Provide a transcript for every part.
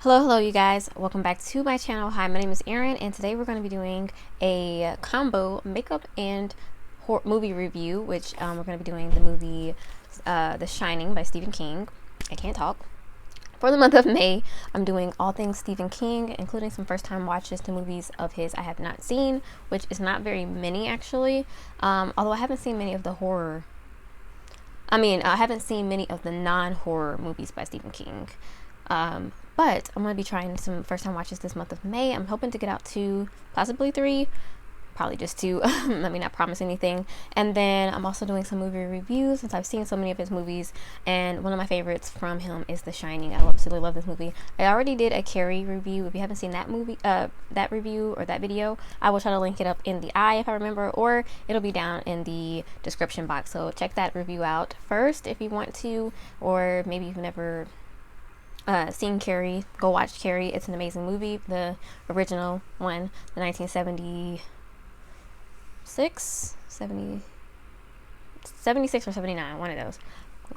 Hello, you guys. Welcome back to my channel. Hi, my name is Erin, and today we're going to be doing a combo makeup and movie review, which we're going to be doing the movie The Shining by Stephen King. I can't talk. For the month of May, I'm doing all things Stephen King, including some first-time watches to movies of his I have not seen, which is not very many, actually. Although I haven't seen many of the horror. I haven't seen many of the non-horror movies by Stephen King. But I'm going to be trying some first time watches this month of May. I'm hoping to get out 2, possibly 3, probably just 2. Let me not promise anything. And then I'm also doing some movie reviews since I've seen so many of his movies. And one of my favorites from him is The Shining. I absolutely love this movie. I already did a Carrie review. If you haven't seen that movie, that review or that video, I will try to link it up in the if I remember, or it'll be down in the description box. So check that review out first if you want to, or maybe you've never seen Carrie, go watch Carrie. It's an amazing movie, the original one, the 1976 76 or 79, one of those.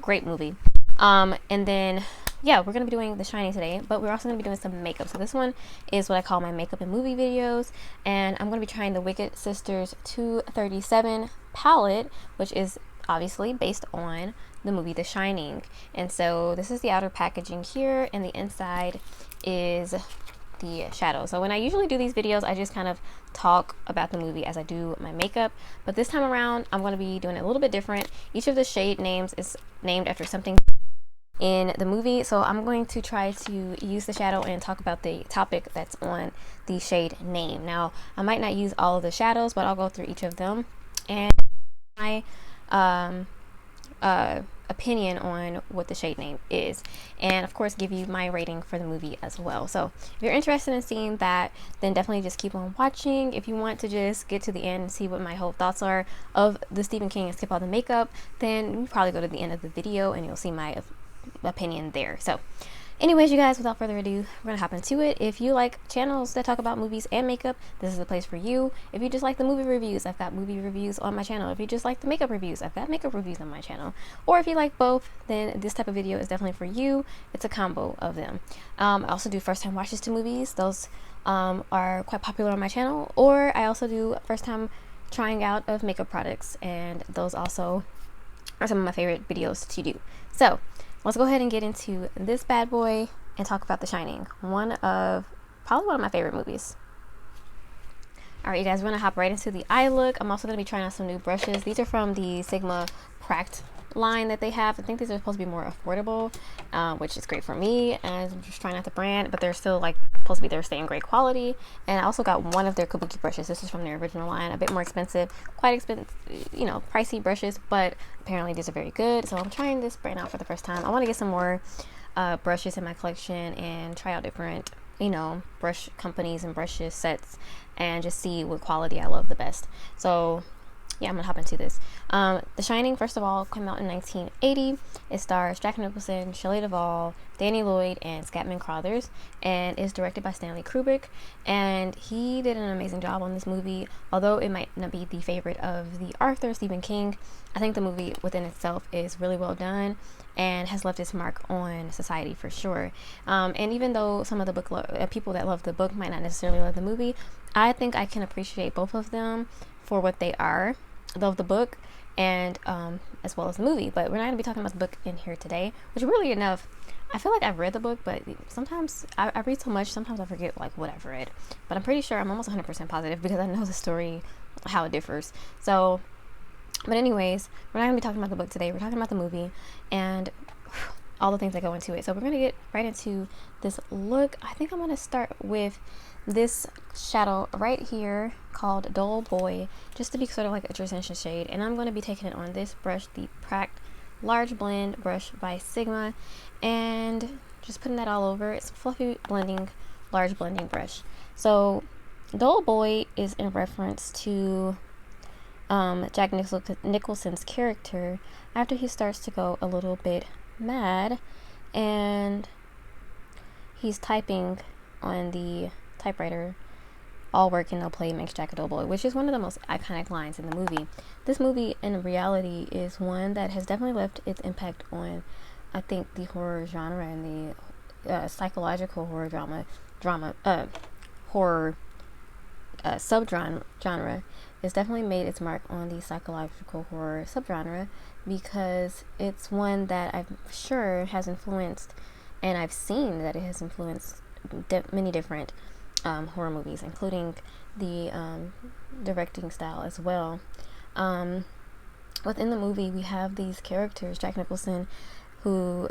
Great movie. And then yeah, we're gonna be doing The Shining today, but we're also gonna be doing some makeup. So this one is what I call my makeup and movie videos, and I'm gonna be trying the Wicked Sisters 237 palette, which is obviously based on the movie The Shining. And so this is the outer packaging here, and the inside is the shadow. So when I usually do these videos, I just kind of talk about the movie as I do my makeup, but this time around I'm going to be doing it a little bit different. Each of the shade names is named after something in the movie, so I'm going to try to use the shadow and talk about the topic that's on the shade name. Now I might not use all of the shadows, but I'll go through each of them and my opinion on what the shade name is, and of course give you my rating for the movie as well. So if you're interested in seeing that, then definitely just keep on watching. If you want to just get to the end and see what my whole thoughts are of the Stephen King and skip all the makeup, then you probably go to the end of the video and you'll see my opinion there. So anyways, you guys, without further ado, we're gonna hop into it. If you like channels that talk about movies and makeup, this is the place for you. If you just like the movie reviews, I've got movie reviews on my channel. If you just like the makeup reviews, I've got makeup reviews on my channel. Or if you like both, then this type of video is definitely for you. It's a combo of them. I also do first time watches to movies. Those are quite popular on my channel. Or I also do first time trying out of makeup products, and those also are some of my favorite videos to do. So let's go ahead and get into this bad boy and talk about The Shining, probably one of my favorite movies. All right, you guys, we're gonna hop right into the eye look. I'm also gonna be trying out some new brushes. These are from the Sigma Pract line that they have. I think these are supposed to be more affordable, which is great for me, and I'm just trying out the brand, but they're still like supposed to be their same great quality. And I also got one of their kabuki brushes. This is from their original line, a bit more expensive, quite expensive, you know, pricey brushes, but apparently these are very good. So I'm trying this brand out for the first time. I want to get some more brushes in my collection and try out different, you know, brush companies and brushes sets, and just see what quality I love the best. So yeah, I'm gonna hop into this. The Shining, first of all, came out in 1980. It stars Jack Nicholson, Shelley Duvall, Danny Lloyd, and Scatman Crothers, and is directed by Stanley Kubrick. And he did an amazing job on this movie. Although it might not be the favorite of the author, Stephen King, I think the movie within itself is really well done and has left its mark on society for sure. And even though some of the people that love the book might not necessarily love the movie, I think I can appreciate both of them for what they are. Love the book and as well as the movie, but we're not going to be talking about the book in here today, which really enough, I feel like I've read the book, but sometimes I read so much, sometimes I forget like what I've read, but I'm pretty sure, I'm almost 100% positive because I know the story, how it differs. So, but anyways, we're not going to be talking about the book today. We're talking about the movie and all the things that go into it. So we're going to get right into this look. I think I'm going to start with this shadow right here called Dull Boy, just to be sort of like a transition shade, and I'm going to be taking it on this brush, the Pract Large Blend brush by Sigma, and just putting that all over. It's a fluffy blending, large blending brush. So Dull Boy is in reference to Jack Nicholson's character after he starts to go a little bit mad, and he's typing on the typewriter, "All work and no play makes Jack a dull boy," which is one of the most iconic lines in the movie. This movie in reality is one that has definitely left its impact on, I think, the horror genre and the psychological horror horror subgenre. It's definitely made its mark on the psychological horror subgenre because it's one that I'm sure has influenced, and I've seen that it has influenced many different horror movies, including the directing style as well. Within the movie, we have these characters, Jack Nicholson, who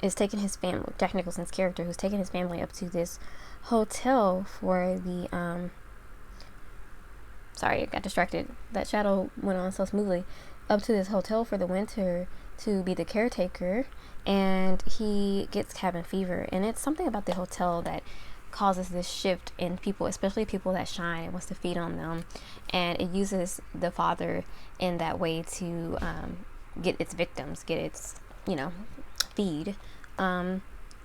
is taking his family, Jack Nicholson's character, who's taking his family up to this hotel for the sorry, I got distracted. That shadow went on so smoothly. Up to this hotel for the winter to be the caretaker, and he gets cabin fever, and it's something about the hotel that causes this shift in people, especially people that shine. It wants to feed on them, and it uses the father in that way to get its victims, get its feed.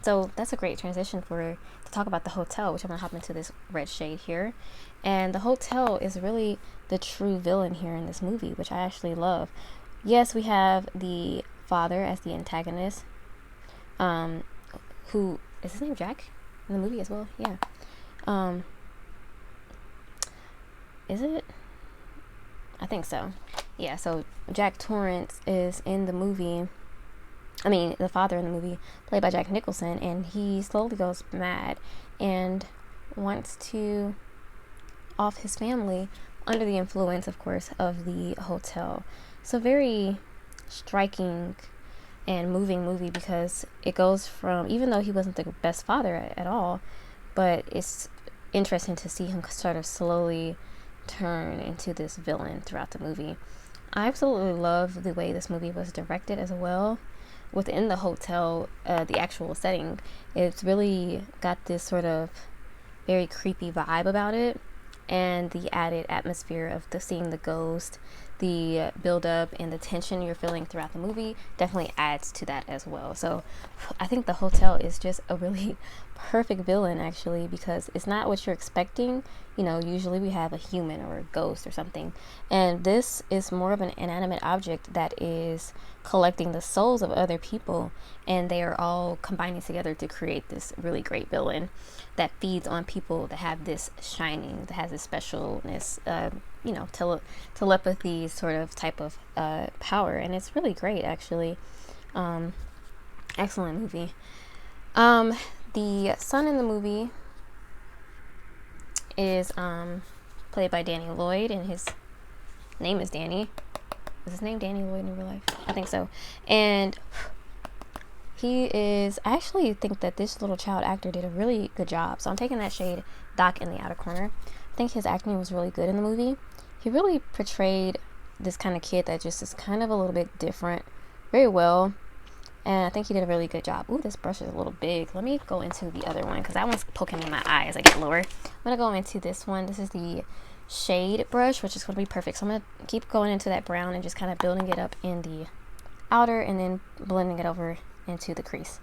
So that's a great transition to talk about the hotel, which I'm gonna hop into this red shade here. And the hotel is really the true villain here in this movie, which I actually love. Yes, we have the father as the antagonist, who is his name Jack in the movie as well. Yeah. Is it? I think so. Yeah, so Jack Torrance is in the movie. I mean, the father in the movie, played by Jack Nicholson, and he slowly goes mad and wants to off his family under the influence, of course, of the hotel. So very striking and moving movie because it goes from, even though he wasn't the best father at all, but it's interesting to see him sort of slowly turn into this villain throughout the movie. I absolutely love the way this movie was directed as well. Within the hotel, the actual setting, it's really got this sort of very creepy vibe about it, and the added atmosphere of seeing the ghost, the build up and the tension you're feeling throughout the movie definitely adds to that as well. So I think the hotel is just a really perfect villain, actually, because it's not what you're expecting. Usually we have a human or a ghost or something, and this is more of an inanimate object that is collecting the souls of other people, and they are all combining together to create this really great villain that feeds on people that have this shining, that has this specialness, telepathy sort of type of power, and it's really great, actually. Excellent movie. The son in the movie is played by Danny Lloyd, and his name is Danny. Is his name Danny Lloyd in real life? I think so. And I actually think that this little child actor did a really good job. So I'm taking that shade Doc in the outer corner. I think his acting was really good in the movie. He really portrayed this kind of kid that just is kind of a little bit different very well. And I think he did a really good job. Ooh, this brush is a little big. Let me go into the other one because that one's poking me in my eye as I get lower. I'm going to go into this one. This is the shade brush, which is going to be perfect. So I'm going to keep going into that brown and just kind of building it up in the outer and then blending it over into the crease.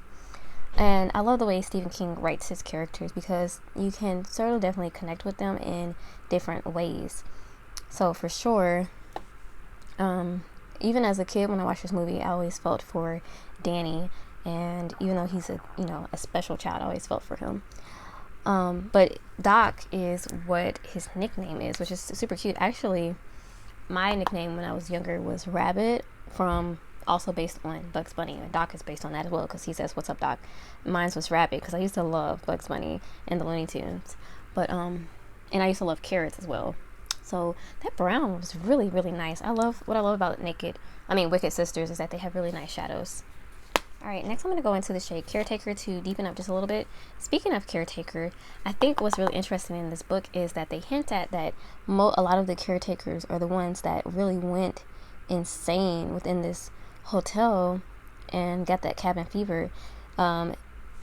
And I love the way Stephen King writes his characters because you can sort of definitely connect with them in different ways. So for sure, even as a kid when I watched this movie, I always felt for Danny, and even though he's a special child, I always felt for him. But Doc is what his nickname is, which is super cute. Actually, my nickname when I was younger was Rabbit, also based on Bugs Bunny, and Doc is based on that as well because he says, "What's up, Doc?" Mine was Rabbit because I used to love Bugs Bunny and the Looney Tunes, but and I used to love carrots as well. So that brown was really, really nice. What I love about Wicked Sisters is that they have really nice shadows. Alright, next I'm going to go into the shade Caretaker to deepen up just a little bit. Speaking of Caretaker, I think what's really interesting in this book is that they hint at that a lot of the caretakers are the ones that really went insane within this hotel and got that cabin fever,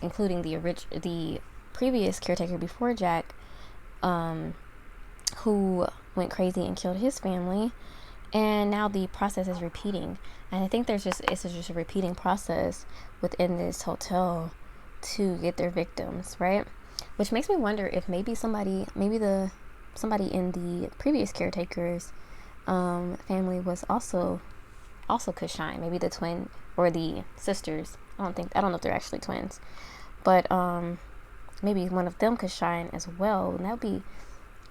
including the previous caretaker before Jack, who went crazy and killed his family, and now the process is repeating. And I think it's just a repeating process within this hotel to get their victims, right? Which makes me wonder if maybe somebody in the previous caretaker's family was also could shine. Maybe the twin or the sisters. I don't know if they're actually twins, but maybe one of them could shine as well. And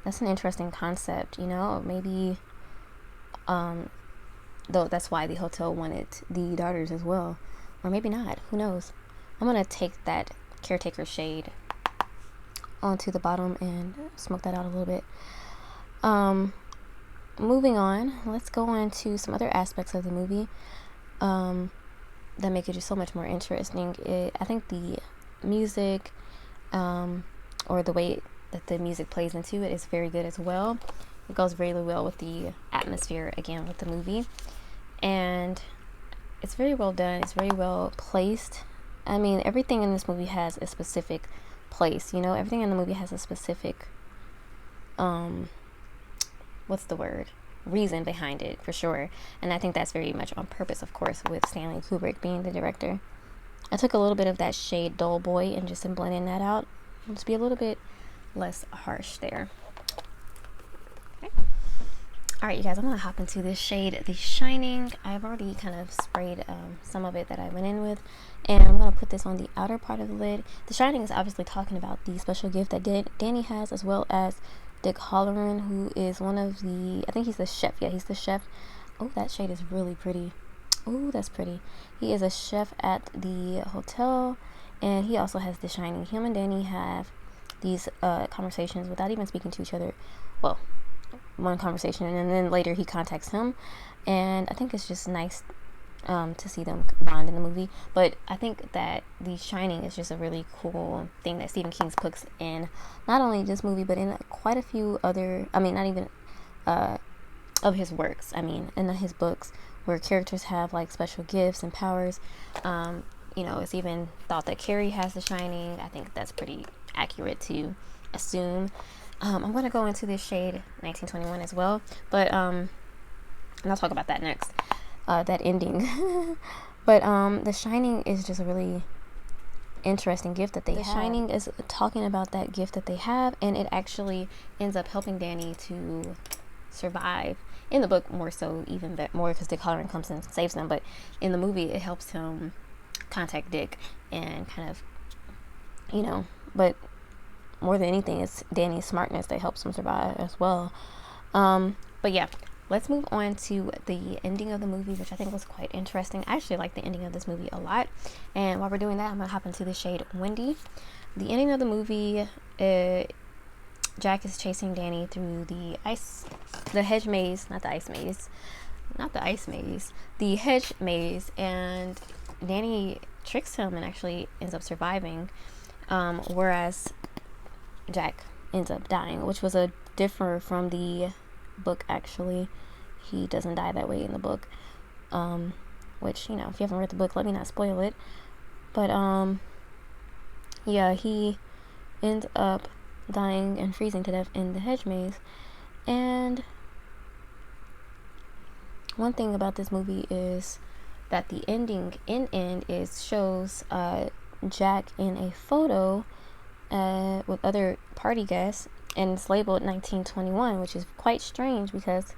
that's an interesting concept, you know. Maybe though that's why the hotel wanted the daughters as well, or maybe not, who knows. I'm gonna take that caretaker shade onto the bottom and smoke that out a little bit. Moving on, let's go on to some other aspects of the movie that make it just so much more interesting. I think the music, or the way that the music plays into it, is very good as well. It goes really well with the atmosphere, again, with the movie. And it's very well done. It's very well placed. I mean, everything in this movie has a specific place, you know? Everything in the movie has a specific, what's the word? Reason behind it, for sure. And I think that's very much on purpose, of course, with Stanley Kubrick being the director. I took a little bit of that shade Dull Boy and just blending that out. Just be a little bit less harsh there. Okay. Alright, you guys, I'm going to hop into this shade, The Shining. I've already kind of sprayed some of it that I went in with. And I'm going to put this on the outer part of the lid. The Shining is obviously talking about the special gift that Danny has, as well as Dick Halloran, who is one of the, I think he's the chef. Yeah, he's the chef. Oh, that shade is really pretty. Oh, that's pretty. He is a chef at the hotel, and he also has The Shining. Him and Danny have these conversations without even speaking to each other. Well, one conversation, and then later he contacts him, and I think it's just nice to see them bond in the movie. But I think that The Shining is just a really cool thing that Stephen King puts in not only this movie, but in quite a few other, I mean, not even of his works, I mean, in his books, where characters have like special gifts and powers. You know, it's even thought that Carrie has The Shining. I think that's pretty accurate to assume. I'm going to go into this shade 1921 as well, but and I'll talk about that next. That ending. But The Shining is just a really interesting gift that they have. The Shining is talking about that gift that they have, and it actually ends up helping Danny to survive. In the book, more so, even more, because Dick Halloran comes in and saves them, but in the movie, it helps him contact Dick and kind of, you know, but more than anything, it's Danny's smartness that helps him survive as well. But yeah, let's move on to the ending of the movie, which I think was quite interesting. I actually like the ending of this movie a lot. And while we're doing that, I'm going to hop into the shade Wendy. The ending of the movie, Jack is chasing Danny through the hedge maze, the hedge maze, and Danny tricks him and actually ends up surviving, whereas Jack ends up dying, which was a differ from the book. Actually, he doesn't die that way in the book, which, you know, if you haven't read the book, let me not spoil it, but yeah, he ends up dying and freezing to death in the hedge maze. And one thing about this movie is that the ending shows Jack in a photo with other party guests, and it's labeled 1921, which is quite strange because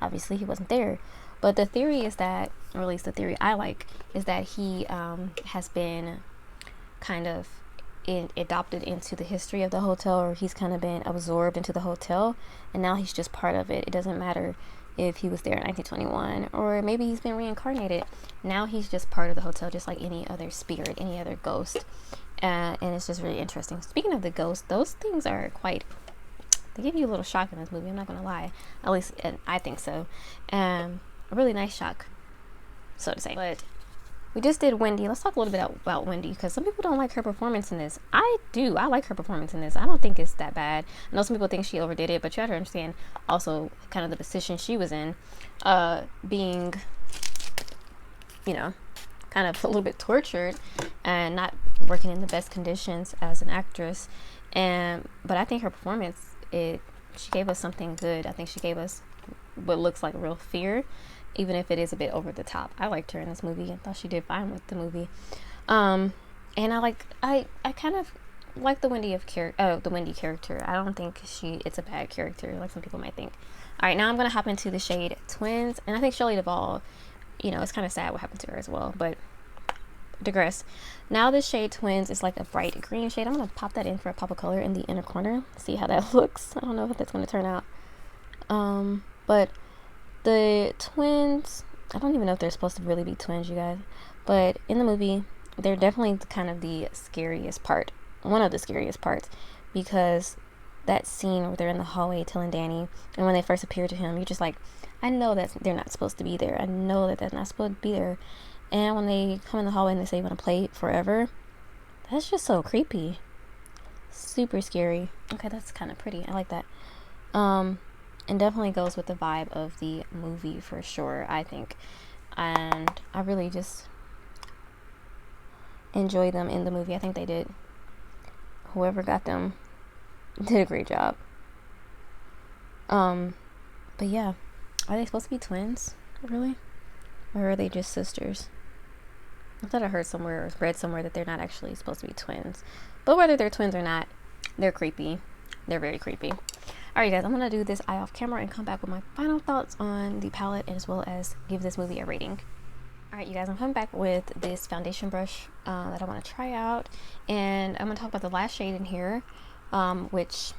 obviously he wasn't there. But the theory is that, or at least the theory I like, is that he has been kind of adopted into the history of the hotel, or he's kind of been absorbed into the hotel, and now he's just part of it. It doesn't matter if he was there in 1921, or maybe he's been reincarnated. Now he's just part of the hotel, just like any other spirit, any other ghost. And it's just really interesting. Speaking of the ghosts, those things are they give you a little shock in this movie, I'm not going to lie. At least I think so. A really nice shock, so to say. But we just did Wendy. Let's talk a little bit about Wendy, because some people don't like her performance in this. I do. I like her performance in this. I don't think it's that bad. I know some people think she overdid it, but you have to understand also kind of the position she was in, being, you know, kind of a little bit tortured and not working in the best conditions as an actress. But I think her performance, she gave us something good. I think she gave us what looks like real fear, even if it is a bit over the top. I liked her in this movie. I thought she did fine with the movie. And I kind of like the Wendy character. I don't think it's a bad character like some people might think. All right, now I'm going to hop into the shade Twins. And I think Shelley Duvall, you know, it's kind of sad what happened to her as well. But digress. Now this shade Twins is like a bright green shade. I'm going to pop that in for a pop of color in the inner corner. See how that looks. I don't know if that's going to turn out. But the twins, I don't even know if they're supposed to really be twins, you guys. But in the movie, they're definitely kind of the scariest part. One of the scariest parts. Because that scene where they're in the hallway telling Danny, and when they first appear to him, you're just like, I know that they're not supposed to be there. I know that they're not supposed to be there. And when they come in the hallway and they say you want to play forever, that's just so creepy. Super scary. Okay, that's kind of pretty. I like that. And definitely goes with the vibe of the movie for sure, I think. And I really just enjoy them in the movie. I think they did. Whoever got them did a great job. But yeah, are they supposed to be twins? Really? Or are they just sisters? I thought I heard somewhere or read somewhere that they're not actually supposed to be twins. But whether they're twins or not, they're creepy. They're very creepy. Alright guys, I'm going to do this eye off camera and come back with my final thoughts on the palette, as well as give this movie a rating. Alright you guys, I'm coming back with this foundation brush that I want to try out. And I'm going to talk about the last shade in here, which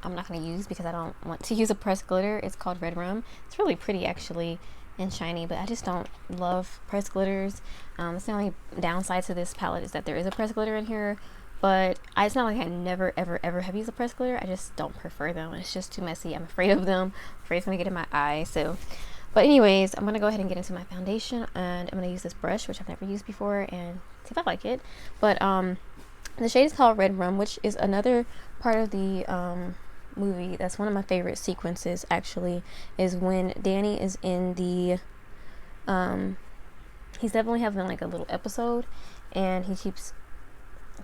I'm not going to use because I don't want to use a pressed glitter. It's called Red Rum. It's really pretty actually and shiny, but I just don't love pressed glitters. It's the only downside to this palette is that there is a pressed glitter in here. But it's not like I never, ever have used a pressed glitter. I just don't prefer them. It's just too messy. I'm afraid of them. I'm afraid it's going to get in my eye. So, but anyways, I'm going to go ahead and get into my foundation. And I'm going to use this brush, which I've never used before, and see if I like it. But the shade is called Red Rum, which is another part of the movie. That's one of my favorite sequences, actually, is when Danny is in the... he's definitely having like a little episode. And he keeps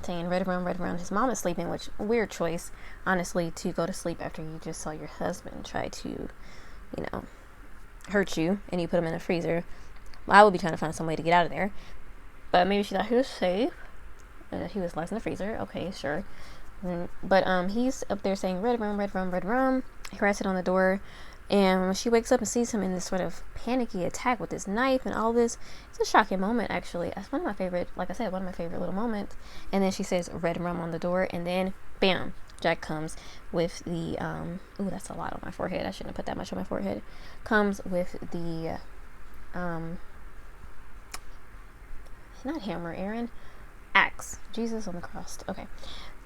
saying red rum, red rum. His mom is sleeping, which weird choice, honestly, to go to sleep after you just saw your husband try to, you know, hurt you, and you put him in the freezer. Well, I would be trying to find some way to get out of there, but maybe she thought he was safe, and that he was left in the freezer. Okay, sure. But he's up there saying red rum, red rum, red rum. He writes it on the door. And when she wakes up and sees him in this sort of panicky attack with this knife and all this, it's a shocking moment, actually. That's one of my favorite, like I said, one of my favorite little moments. And then she says red rum on the door, and then bam, Jack comes with the, ooh, that's a lot on my forehead. I shouldn't have put that much on my forehead. Comes with the, not hammer, Aaron, axe. Jesus on the cross. Okay.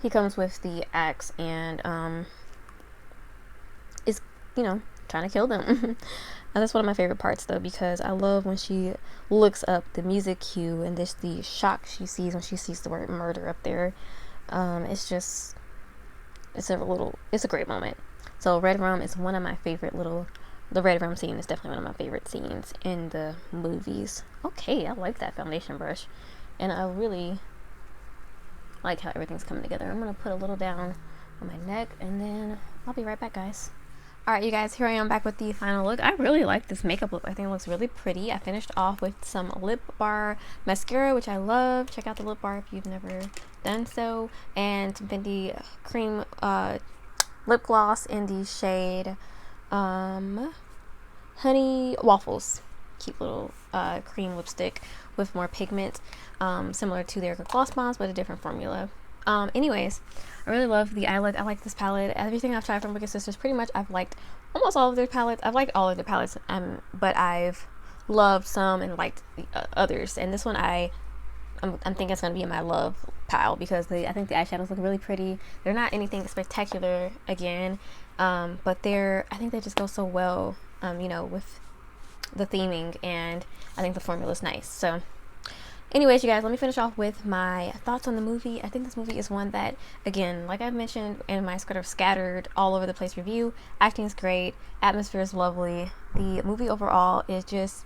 He comes with the axe and, is, you know, trying to kill them. And that's one of my favorite parts, though, because I love when she looks up the music cue and this the shock she sees when she sees the word murder up there. It's just, it's a great moment. So Red Rum is one of my favorite the Red Rum scene is definitely one of my favorite scenes in the movies. Okay, I like that foundation brush, and I really like how everything's coming together. I'm gonna put a little down on my neck, and then I'll be right back, guys. Alright you guys, here I am back with the final look. I really like this makeup look. I think it looks really pretty. I finished off with some lip bar mascara, which I love. Check out the lip bar if you've never done so. And some Fenty cream lip gloss in the shade Honey Waffles. Cute little cream lipstick with more pigment, similar to their gloss bombs, but a different formula. Anyways, I really love the eye look. I like this palette. Everything I've tried from Wicked Sisters, pretty much I've liked almost all of their palettes. I've liked all of their palettes, but I've loved some and liked others. And this one I'm thinking it's going to be in my love pile, because I think the eyeshadows look really pretty. They're not anything spectacular again, but I think they just go so well, you know, with the theming, and I think the formula is nice. So anyways, you guys, let me finish off with my thoughts on the movie. I think this movie is one that, again, like I mentioned in my sort of scattered all over the place review, acting is great, atmosphere is lovely. The movie overall is just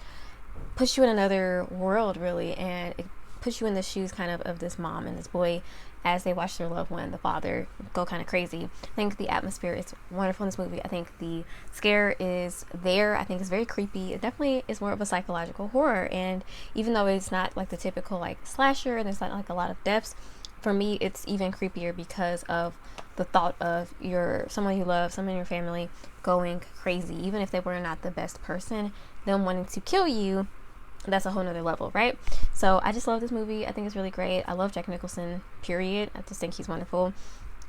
puts you in another world, really, and it puts you in the shoes kind of this mom and this boy as they watch their loved one, the father, go kind of crazy. I think the atmosphere is wonderful in this movie. I think the scare is there. I think it's very creepy. It definitely is more of a psychological horror, and even though it's not like the typical like slasher and there's not like a lot of depths, for me it's even creepier because of the thought of someone you love, someone in your family going crazy, even if they were not the best person, them wanting to kill you that's a whole nother level, right? So I just love this movie. I think it's really great. I love Jack Nicholson, period. I just think he's wonderful.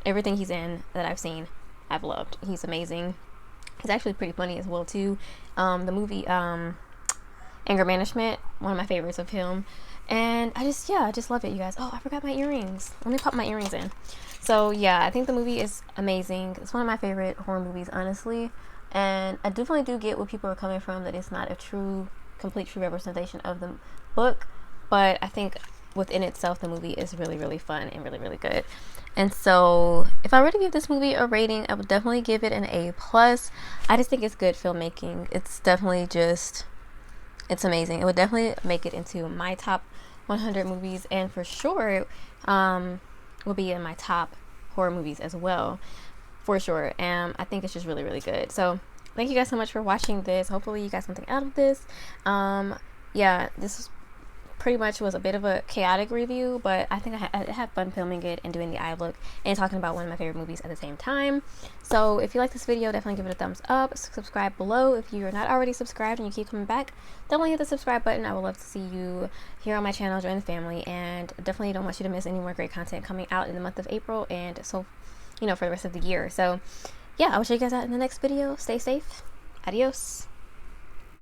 Everything he's in that I've seen, I've loved. He's amazing. He's actually pretty funny as well too. The movie Anger Management, one of my favorites of him. And I just love it, you guys. Oh, I forgot my earrings. Let me pop my earrings in. So yeah, I think the movie is amazing. It's one of my favorite horror movies, honestly. And I definitely do get where people are coming from, that it's not a complete true representation of the book. But I think within itself, the movie is really, really fun and really, really good. And so if I were to give this movie a rating, I would definitely give it an A+. I just think it's good filmmaking. It's definitely just, it's amazing. It would definitely make it into my top 100 movies, and for sure will be in my top horror movies as well, for sure. And I think it's just really, really good. So thank you guys so much for watching this. Hopefully you got something out of this. Yeah, this pretty much was a bit of a chaotic review, but I think I had fun filming it and doing the eye look and talking about one of my favorite movies at the same time. So if you like this video, definitely give it a thumbs up. Subscribe below if you're not already subscribed and you keep coming back. Definitely hit the subscribe button. I would love to see you here on my channel, join the family, and definitely don't want you to miss any more great content coming out in the month of April, and so, you know, for the rest of the year. So yeah, I will show you guys out in the next video. Stay safe. Adios.